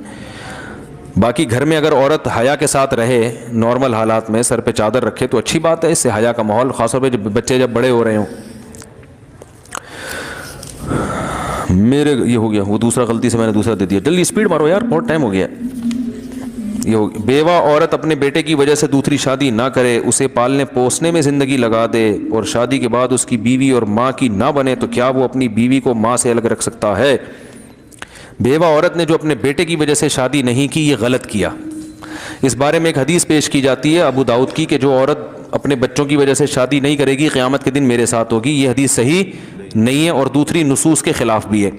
باقی گھر میں اگر عورت حیا کے ساتھ رہے, نارمل حالات میں سر پہ چادر رکھے تو اچھی بات ہے, اس سے حیا کا ماحول, خاص طور پہ جب بچے جب بڑے ہو رہے ہوں. میرے یہ ہو گیا, وہ دوسرا غلطی سے میں نے دوسرا دے دیا. جلدی اسپیڈ مارو یار, بہت ٹائم ہو گیا. یہ ہو گیا. بیوہ عورت اپنے بیٹے کی وجہ سے دوسری شادی نہ کرے, اسے پالنے پوسنے میں زندگی لگا دے اور شادی کے بعد اس کی بیوی اور ماں کی نہ بنے, تو کیا وہ اپنی بیوی کو ماں سے الگ رکھ سکتا ہے؟ بیوہ عورت نے جو اپنے بیٹے کی وجہ سے شادی نہیں کی, یہ غلط کیا. اس بارے میں ایک حدیث پیش کی جاتی ہے ابو داؤد کی کہ جو عورت اپنے بچوں کی وجہ سے شادی نہیں کرے گی قیامت کے دن میرے ساتھ ہوگی. یہ حدیث صحیح نہیں ہے اور دوسری نصوص کے خلاف بھی ہے.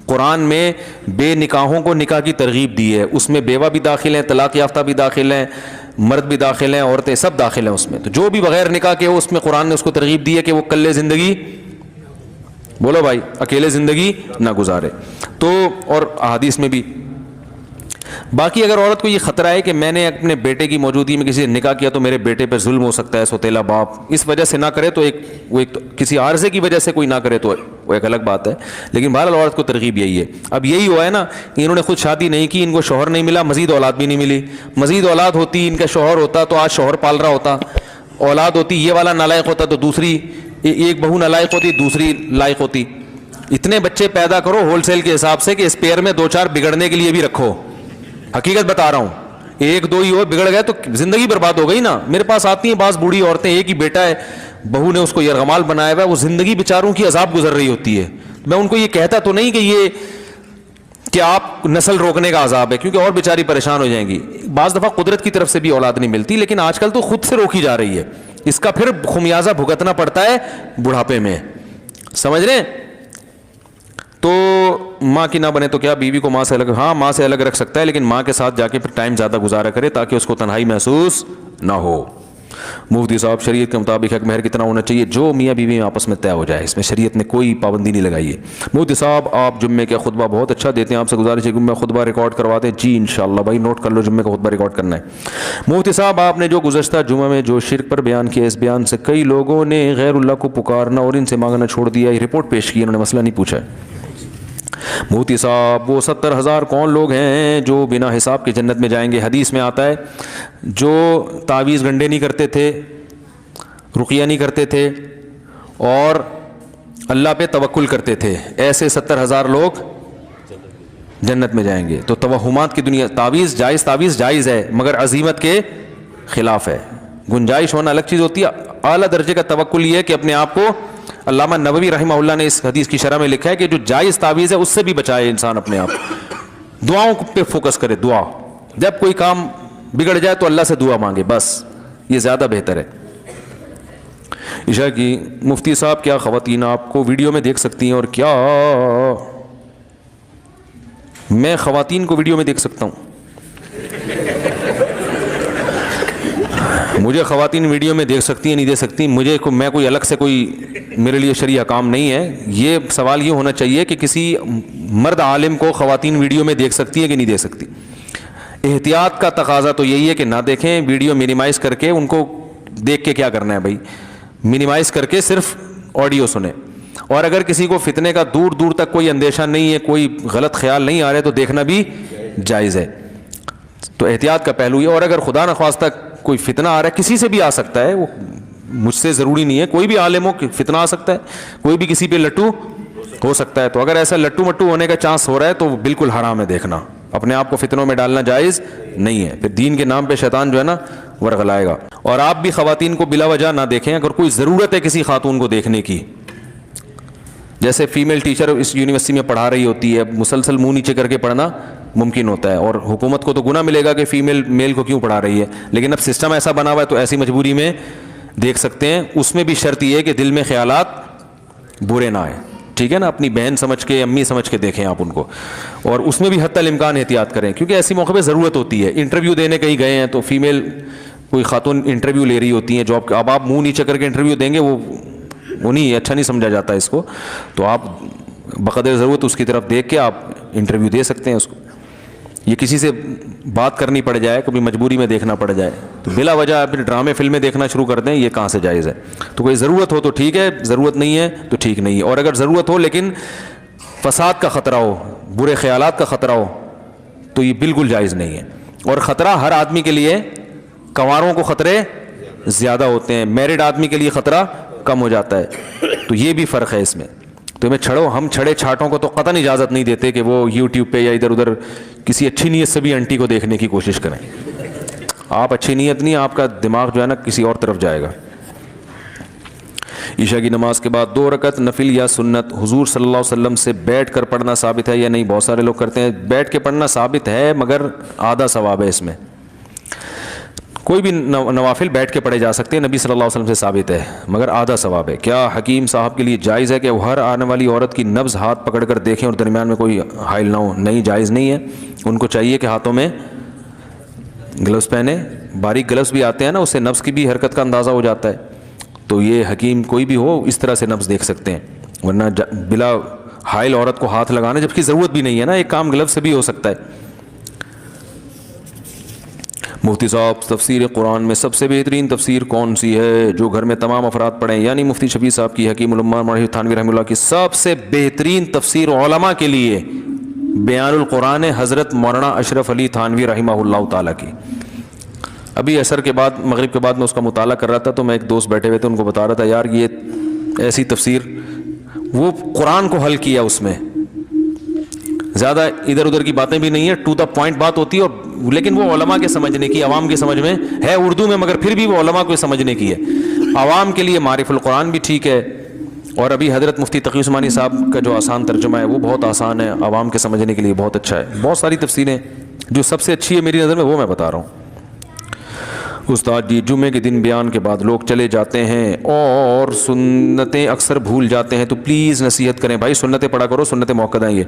قرآن میں بے نکاحوں کو نکاح کی ترغیب دی ہے, اس میں بیوہ بھی داخل ہیں, طلاق یافتہ بھی داخل ہیں, مرد بھی داخل ہیں, عورتیں سب داخل ہیں اس میں. تو جو بھی بغیر نکاح کے ہو اس میں قرآن نے اس کو ترغیب دی ہے کہ وہ کلے زندگی, بولو بھائی, اکیلے زندگی نہ گزارے. تو اور احادیث میں بھی باقی اگر عورت کو یہ خطرہ ہے کہ میں نے اپنے بیٹے کی موجودگی میں کسی سے نکاح کیا تو میرے بیٹے پہ ظلم ہو سکتا ہے، سوتیلا باپ اس وجہ سے نہ کرے تو کسی عارضے کی وجہ سے کوئی نہ کرے تو وہ ایک الگ بات ہے، لیکن بہرحال عورت کو ترغیب یہی ہے۔ اب یہی ہوا ہے نا، انہوں نے خود شادی نہیں کی، ان کو شوہر نہیں ملا، مزید اولاد بھی نہیں ملی، مزید اولاد ہوتی ان کا شوہر ہوتا تو آج شوہر پال رہا ہوتا، اولاد ہوتی یہ والا نالائق ہوتا تو دوسری ایک بہو نالائق ہوتی دوسری لائق ہوتی۔ اتنے بچے پیدا کرو ہول سیل کے حساب سے کہ اسپیئر میں 2-4 بگڑنے کے لیے بھی رکھو، حقیقت بتا رہا ہوں، 1-2 ہی ہو بگڑ گئے تو زندگی برباد ہو گئی نا۔ میرے پاس آتی ہیں بعض بوڑھی عورتیں، ایک ہی بیٹا ہے، بہو نے اس کو یرغمال بنایا ہوا ہے، وہ زندگی بیچاروں کی عذاب گزر رہی ہوتی ہے۔ میں ان کو یہ کہتا تو نہیں کہ آپ نسل روکنے کا عذاب ہے، کیونکہ اور بیچاری پریشان ہو جائیں گی۔ بعض دفعہ قدرت کی طرف سے بھی اولاد نہیں ملتی، لیکن آج کل تو خود سے روکی جا رہی ہے، اس کا پھر خمیازہ بھگتنا پڑتا ہے بڑھاپے میں، سمجھ رہے ہیں؟ تو ماں کی نہ بنے تو کیا، بیوی کو ماں سے الگ، ہاں ماں سے الگ رکھ سکتا ہے، لیکن ماں کے ساتھ جا کے پھر ٹائم زیادہ گزارا کرے تاکہ اس کو تنہائی محسوس نہ ہو۔ مفتی صاحب شریعت کے مطابق حق مہر کتنا ہونا چاہیے؟ جو میاں بیوی میں آپس میں طے ہو جائے، اس میں شریعت نے کوئی پابندی نہیں لگائی ہے۔ مفتی صاحب آپ جمعے کا خطبہ بہت اچھا دیتے ہیں، آپ سے گزارش ہے کہ میں خطبہ ریکارڈ کروا دیں۔ جی انشاءاللہ بھائی نوٹ کر لو، جمعے کا خطبہ ریکارڈ کرنا ہے۔ مفتی صاحب آپ نے جو گزشتہ جمعہ میں جو شرک پر بیان کیا، اس بیان سے کئی لوگوں نے غیر اللہ کو پکارنا اور ان سے مانگنا چھوڑ دیا، یہ رپورٹ پیش کی، انہوں نے مسئلہ نہیں پوچھا ہے۔ مفتی صاحب وہ 70,000 کون لوگ ہیں جو بنا حساب کے جنت میں جائیں گے؟ حدیث میں آتا ہے جو تعویذ گنڈے نہیں کرتے تھے، رقیہ نہیں کرتے تھے اور اللہ پہ توکل کرتے تھے، ایسے 70,000 لوگ جنت میں جائیں گے۔ تو توہمات کی دنیا، تعویذ جائز ہے مگر عزیمت کے خلاف ہے۔ گنجائش ہونا الگ چیز ہوتی ہے، اعلیٰ درجے کا توکل یہ ہے کہ اپنے آپ کو، علامہ نووی رحمہ اللہ نے اس حدیث کی شرح میں لکھا ہے کہ جو جائز تعویذ ہے اس سے بھی بچائے انسان اپنے آپ، دعاؤں پہ فوکس کرے، دعا، جب کوئی کام بگڑ جائے تو اللہ سے دعا مانگے، بس یہ زیادہ بہتر ہے۔ عشاء کی مفتی صاحب کیا خواتین آپ کو ویڈیو میں دیکھ سکتی ہیں اور کیا میں خواتین کو ویڈیو میں دیکھ سکتا ہوں؟ مجھے خواتین ویڈیو میں دیکھ سکتی ہیں نہیں دیکھ سکتی، میں کوئی الگ سے کوئی میرے لیے شرعی احکام نہیں ہے۔ یہ سوال یہ ہونا چاہیے کہ کسی مرد عالم کو خواتین ویڈیو میں دیکھ سکتی ہیں کہ نہیں دیکھ سکتی۔ احتیاط کا تقاضا تو یہی ہے کہ نہ دیکھیں، ویڈیو منیمائز کر کے، ان کو دیکھ کے کیا کرنا ہے بھائی، منیمائز کر کے صرف آڈیو سنیں، اور اگر کسی کو فتنے کا دور دور تک کوئی اندیشہ نہیں ہے، کوئی غلط خیال نہیں آ رہے تو دیکھنا بھی جائز ہے۔ تو احتیاط کا پہلو یہ، اور اگر خدا نخواستہ کوئی فتنہ آ رہا ہے، کسی سے بھی آ سکتا ہے، وہ مجھ سے ضروری نہیں ہے، کوئی بھی عالم ہو فتنہ آ سکتا ہے، کوئی بھی کسی پہ لٹو ہو سکتا ہے، تو اگر ایسا لٹو مٹو ہونے کا چانس ہو رہا ہے تو بالکل حرام ہے دیکھنا، اپنے آپ کو فتنوں میں ڈالنا جائز نہیں ہے، پھر دین کے نام پہ شیطان جو ہے نا ورغلائے گا۔ اور آپ بھی خواتین کو بلا وجہ نہ دیکھیں، اگر کوئی ضرورت ہے کسی خاتون کو دیکھنے کی، جیسے فیمیل ٹیچر اس یونیورسٹی میں پڑھا رہی ہوتی ہے، مسلسل منہ نیچے کر کے پڑھنا ممکن ہوتا ہے، اور حکومت کو تو گناہ ملے گا کہ فیمیل میل کو کیوں پڑھا رہی ہے، لیکن اب سسٹم ایسا بنا ہوا ہے تو ایسی مجبوری میں دیکھ سکتے ہیں۔ اس میں بھی شرط یہ ہے کہ دل میں خیالات برے نہ آئیں، ٹھیک ہے نا، اپنی بہن سمجھ کے، امی سمجھ کے دیکھیں آپ ان کو، اور اس میں بھی حتی الامکان احتیاط کریں، کیونکہ ایسی موقع پہ ضرورت ہوتی ہے۔ انٹرویو دینے کہیں گئے ہیں تو فیمیل کوئی خاتون انٹرویو لے رہی ہوتی ہیں جاب، اب آپ منہ نیچے کر کے انٹرویو دیں گے، وہ نہیں، اچھا نہیں سمجھا جاتا اس کو، تو آپ بقدر ضرورت اس کی طرف دیکھ کے آپ انٹرویو دے سکتے ہیں اس کو۔ یہ کسی سے بات کرنی پڑ جائے، کبھی مجبوری میں دیکھنا پڑ جائے تو بلا وجہ اپنے ڈرامے فلمیں دیکھنا شروع کر دیں، یہ کہاں سے جائز ہے؟ تو کوئی ضرورت ہو تو ٹھیک ہے، ضرورت نہیں ہے تو ٹھیک نہیں ہے، اور اگر ضرورت ہو لیکن فساد کا خطرہ ہو، برے خیالات کا خطرہ ہو تو یہ بالکل جائز نہیں ہے۔ اور خطرہ ہر آدمی کے لیے، کنواروں کو خطرے زیادہ ہوتے ہیں، میرڈ آدمی کے لیے خطرہ کم ہو جاتا ہے، تو یہ بھی فرق ہے اس میں۔ تو ہم چھڑے چھاٹوں کو تو قطعاً اجازت نہیں دیتے کہ وہ یوٹیوب پہ یا ادھر ادھر کسی اچھی نیت سے بھی انٹی کو دیکھنے کی کوشش کریں۔ آپ اچھی نیت نہیں، آپ کا دماغ جو ہے نا کسی اور طرف جائے گا۔ عشاء کی نماز کے بعد 2 رکعت نفل یا سنت حضور صلی اللہ علیہ وسلم سے بیٹھ کر پڑھنا ثابت ہے یا نہیں؟ بہت سارے لوگ کرتے ہیں، بیٹھ کے پڑھنا ثابت ہے مگر آدھا ثواب ہے اس میں۔ کوئی بھی نوافل بیٹھ کے پڑھے جا سکتے ہیں، نبی صلی اللہ علیہ وسلم سے ثابت ہے مگر آدھا ثواب ہے۔ کیا حکیم صاحب کے لیے جائز ہے کہ وہ ہر آنے والی عورت کی نبض ہاتھ پکڑ کر دیکھیں اور درمیان میں کوئی حائل نہ ہو؟ نہیں، جائز نہیں ہے، ان کو چاہیے کہ ہاتھوں میں گلوز پہنے، باریک گلوز بھی آتے ہیں نا، اس سے نبض کی بھی حرکت کا اندازہ ہو جاتا ہے، تو یہ حکیم کوئی بھی ہو اس طرح سے نبض دیکھ سکتے ہیں، ورنہ بلا حائل عورت کو ہاتھ لگانا، جبکہ ضرورت بھی نہیں ہے نا، ایک کام گلوز سے بھی ہو سکتا ہے۔ مفتی صاحب تفسیر قرآن میں سب سے بہترین تفسیر کون سی ہے جو گھر میں تمام افراد پڑھیں؟ یعنی مفتی شفیع صاحب کی، حکیم الامہ مولانا تھانوی رحمہ اللہ کی سب سے بہترین تفسیر علماء کے لیے بیان القرآن حضرت مولانا اشرف علی تھانوی رحمہ اللہ تعالیٰ کی. ابھی عصر کے بعد مغرب کے بعد میں اس کا مطالعہ کر رہا تھا تو میں ایک دوست بیٹھے ہوئے تھے، ان کو بتا رہا تھا یار یہ ایسی تفسیر، وہ قرآن کو حل کیا، اس میں زیادہ ادھر ادھر کی باتیں بھی نہیں ہے، ٹو دا پوائنٹ بات ہوتی ہے، اور لیکن وہ علماء کے سمجھنے کی، عوام کے سمجھ میں ہے اردو میں، مگر پھر بھی وہ علماء کو سمجھنے کی ہے. عوام کے لیے معرف القرآن بھی ٹھیک ہے، اور ابھی حضرت مفتی تقی عثمانی صاحب کا جو آسان ترجمہ ہے وہ بہت آسان ہے، عوام کے سمجھنے کے لیے بہت اچھا ہے. بہت ساری تفسیریں، جو سب سے اچھی ہے میری نظر میں وہ میں بتا رہا ہوں. استاد جی جمعے کے دن بیان کے بعد لوگ چلے جاتے ہیں اور سنتیں اکثر بھول جاتے ہیں، تو پلیز نصیحت کریں بھائی، سنتیں پڑھا کرو، سنتیں موقع ہیں. یہ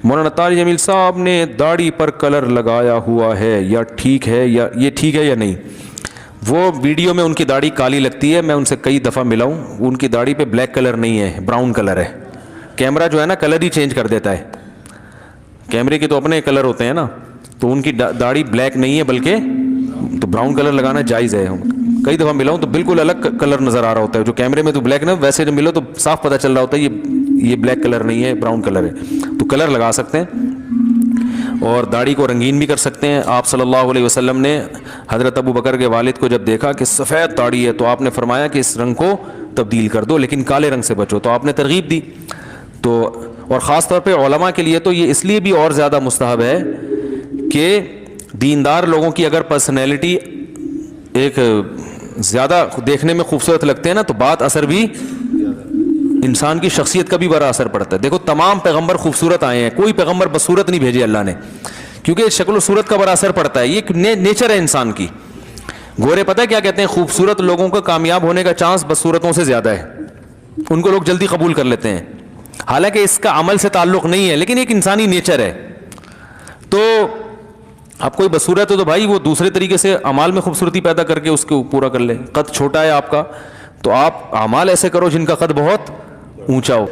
مولانا طارق جمیل صاحب نے داڑھی پر کلر لگایا ہوا ہے، یا ٹھیک ہے، یا یہ ٹھیک ہے یا نہیں؟ وہ ویڈیو میں ان کی داڑھی کالی لگتی ہے، میں ان سے کئی دفعہ ملا ہوں، ان کی داڑھی پہ بلیک کلر نہیں ہے، براؤن کلر ہے. کیمرہ جو ہے نا کلر ہی چینج کر دیتا ہے، کیمرے کے تو اپنے کلر ہوتے ہیں نا، تو ان کی داڑھی بلیک نہیں ہے بلکہ تو براؤن کلر لگانا جائز ہے. کئی دفعہ ملا ہوں تو بالکل الگ کلر نظر آ رہا ہوتا ہے، جو کیمرے میں تو بلیک نہ، ویسے جب ملو تو صاف پتہ چل رہا ہوتا ہے یہ بلیک کلر نہیں ہے، براؤن کلر ہے. تو کلر لگا سکتے ہیں اور داڑھی کو رنگین بھی کر سکتے ہیں. آپ صلی اللہ علیہ وسلم نے حضرت ابو بکر کے والد کو جب دیکھا کہ سفید داڑھی ہے تو آپ نے فرمایا کہ اس رنگ کو تبدیل کر دو، لیکن کالے رنگ سے بچو، تو آپ نے ترغیب دی. تو اور خاص طور پہ علماء کے لیے تو یہ اس لیے بھی اور زیادہ مستحب ہے کہ دیندار لوگوں کی اگر پرسنالٹی ایک زیادہ دیکھنے میں خوبصورت لگتے ہیں نا، تو بات اثر بھی انسان کی شخصیت کا بھی بڑا اثر پڑتا ہے. دیکھو تمام پیغمبر خوبصورت آئے ہیں، کوئی پیغمبر بصورت نہیں بھیجے اللہ نے، کیونکہ شکل و صورت کا بڑا اثر پڑتا ہے. یہ ایک نیچر ہے انسان کی. گورے پتہ ہے کیا کہتے ہیں؟ خوبصورت لوگوں کا کامیاب ہونے کا چانس بصورتوں سے زیادہ ہے، ان کو لوگ جلدی قبول کر لیتے ہیں. حالانکہ اس کا عمل سے تعلق نہیں ہے، لیکن ایک انسانی نیچر ہے. تو آپ کوئی بصورت ہو تو بھائی وہ دوسرے طریقے سے اعمال میں خوبصورتی پیدا کر کے اس کو پورا کر لے. قد چھوٹا ہے آپ کا تو آپ اعمال ایسے کرو جن کا قد بہت اونچا ہو.